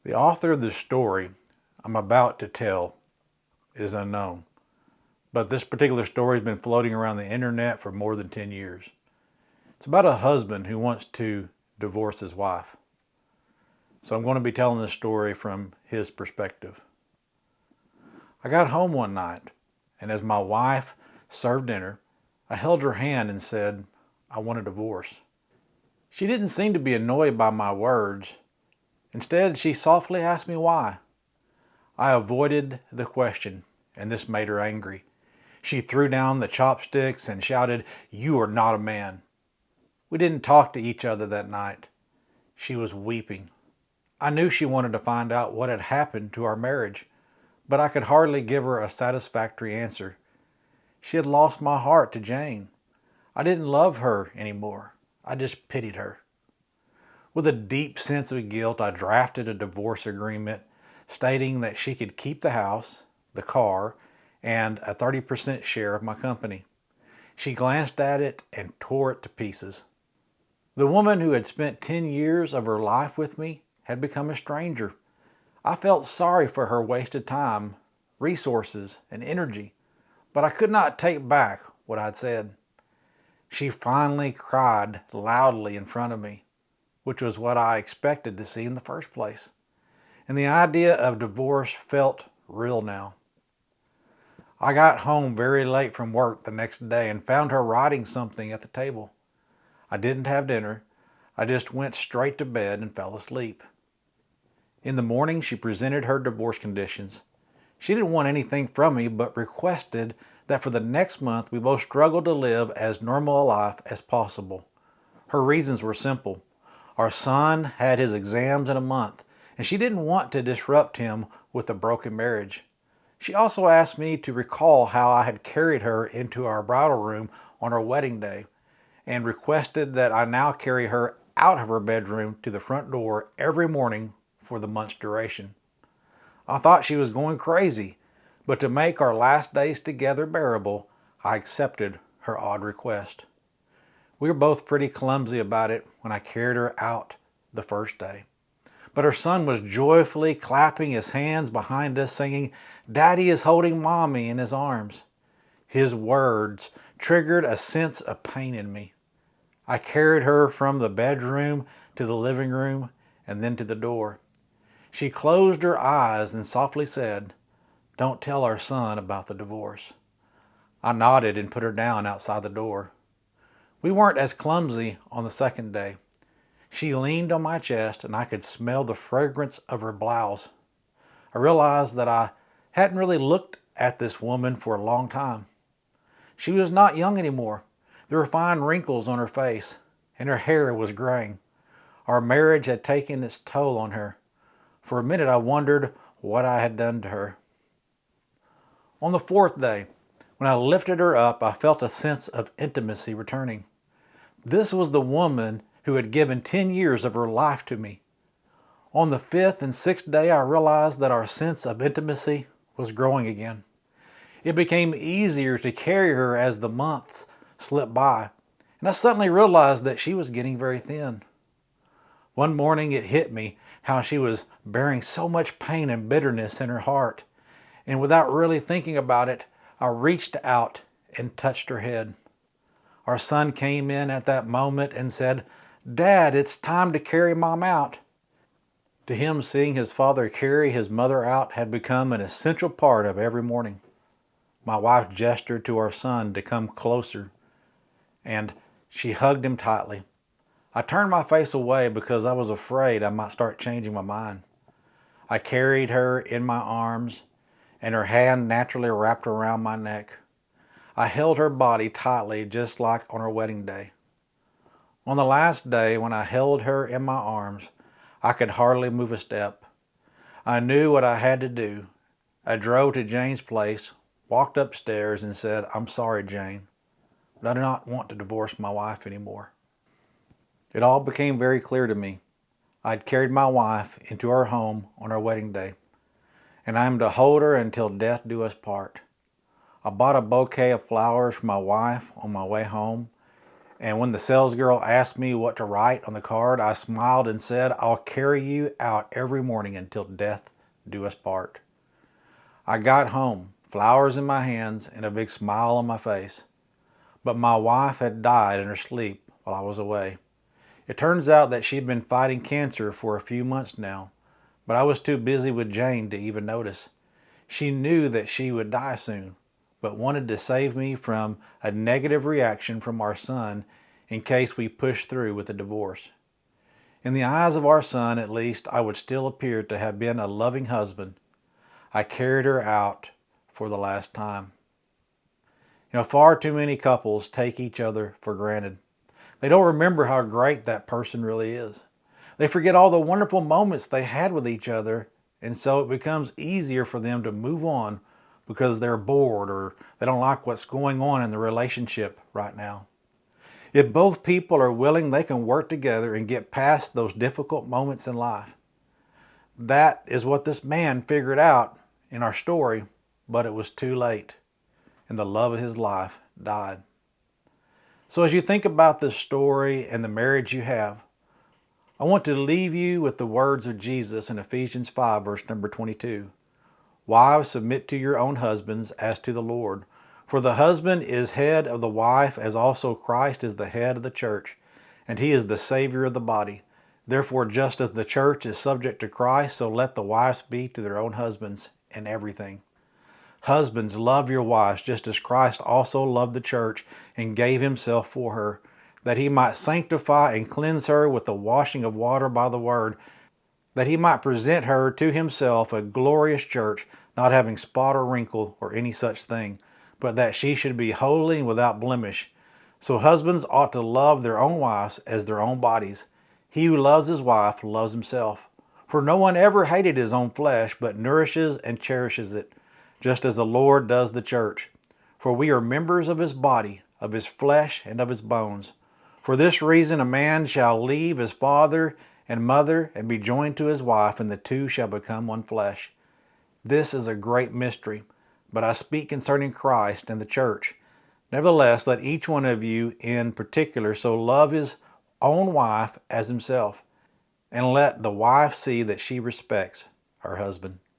The author of the story I'm about to tell is unknown, but this particular story has been floating around the internet for more than 10 years. It's about a husband who wants to divorce his wife. So I'm going to be telling this story from his perspective. I got home one night, and as my wife served dinner, I held her hand and said, "I want a divorce." She didn't seem to be annoyed by my words. Instead, she softly asked me why. I avoided the question, and this made her angry. She threw down the chopsticks and shouted, "You are not a man." We didn't talk to each other that night. She was weeping. I knew she wanted to find out what had happened to our marriage, but I could hardly give her a satisfactory answer. She had lost my heart to Jane. I didn't love her anymore. I just pitied her. With a deep sense of guilt, I drafted a divorce agreement stating that she could keep the house, the car, and a 30% share of my company. She glanced at it and tore it to pieces. The woman who had spent 10 years of her life with me had become a stranger. I felt sorry for her wasted time, resources, and energy, but I could not take back what I'd said. She finally cried loudly in front of me, which was what I expected to see in the first place. And the idea of divorce felt real now. I got home very late from work the next day and found her writing something at the table. I didn't have dinner. I just went straight to bed and fell asleep. In the morning, she presented her divorce conditions. She didn't want anything from me, but requested that for the next month we both struggle to live as normal a life as possible. Her reasons were simple. Our son had his exams in a month, and she didn't want to disrupt him with a broken marriage. She also asked me to recall how I had carried her into our bridal room on our wedding day, and requested that I now carry her out of her bedroom to the front door every morning for the month's duration. I thought she was going crazy, but to make our last days together bearable, I accepted her odd request. We were both pretty clumsy about it when I carried her out the first day. But her son was joyfully clapping his hands behind us, singing, "Daddy is holding Mommy in his arms." His words triggered a sense of pain in me. I carried her from the bedroom to the living room and then to the door. She closed her eyes and softly said, "Don't tell our son about the divorce." I nodded and put her down outside the door. We weren't as clumsy on the second day. She leaned on my chest and I could smell the fragrance of her blouse. I realized that I hadn't really looked at this woman for a long time. She was not young anymore. There were fine wrinkles on her face and her hair was graying. Our marriage had taken its toll on her. For a minute I wondered what I had done to her. On the fourth day, when I lifted her up, I felt a sense of intimacy returning. This was the woman who had given 10 years of her life to me. On the fifth and sixth day, I realized that our sense of intimacy was growing again. It became easier to carry her as the months slipped by, and I suddenly realized that she was getting very thin. One morning it hit me how she was bearing so much pain and bitterness in her heart, and without really thinking about it, I reached out and touched her head. Our son came in at that moment and said, "Dad, it's time to carry Mom out." To him, seeing his father carry his mother out had become an essential part of every morning. My wife gestured to our son to come closer, and she hugged him tightly. I turned my face away because I was afraid I might start changing my mind. I carried her in my arms, and her hand naturally wrapped around my neck. I held her body tightly, just like on our wedding day. On the last day, when I held her in my arms, I could hardly move a step. I knew what I had to do. I drove to Jane's place, walked upstairs, and said, "I'm sorry, Jane, but I do not want to divorce my wife anymore." It all became very clear to me. I'd carried my wife into our home on our wedding day, and I am to hold her until death do us part. I bought a bouquet of flowers for my wife on my way home, And when the sales girl asked me what to write on the card, I smiled and said, "I'll carry you out every morning until death do us part." I got home, flowers in my hands and a big smile on my face. But my wife had died in her sleep while I was away. It turns out that she'd been fighting cancer for a few months now, but I was too busy with Jane to even notice. She knew that she would die soon, but wanted to save me from a negative reaction from our son in case we pushed through with the divorce. In the eyes of our son, at least, I would still appear to have been a loving husband. I carried her out for the last time. Far too many couples take each other for granted. They don't remember how great that person really is. They forget all the wonderful moments they had with each other, and so it becomes easier for them to move on because they're bored or they don't like what's going on in the relationship right now. If both people are willing, they can work together and get past those difficult moments in life. That is what this man figured out in our story, but it was too late, and the love of his life died. So as you think about this story and the marriage you have, I want to leave you with the words of Jesus in Ephesians 5, verse number 22. "Wives, submit to your own husbands as to the Lord. For the husband is head of the wife, as also Christ is the head of the church, and he is the Savior of the body. Therefore, just as the church is subject to Christ, so let the wives be to their own husbands in everything. Husbands, love your wives, just as Christ also loved the church and gave himself for her, that he might sanctify and cleanse her with the washing of water by the word, that he might present her to himself a glorious church, not having spot or wrinkle or any such thing, but that she should be holy and without blemish. So husbands ought to love their own wives as their own bodies. He who loves his wife loves himself. For no one ever hated his own flesh, but nourishes and cherishes it, just as the Lord does the church. For we are members of his body, of his flesh, and of his bones. For this reason a man shall leave his father and mother and be joined to his wife, and the two shall become one flesh. This is a great mystery, but I speak concerning Christ and the church. Nevertheless, let each one of you in particular so love his own wife as himself, and let the wife see that she respects her husband."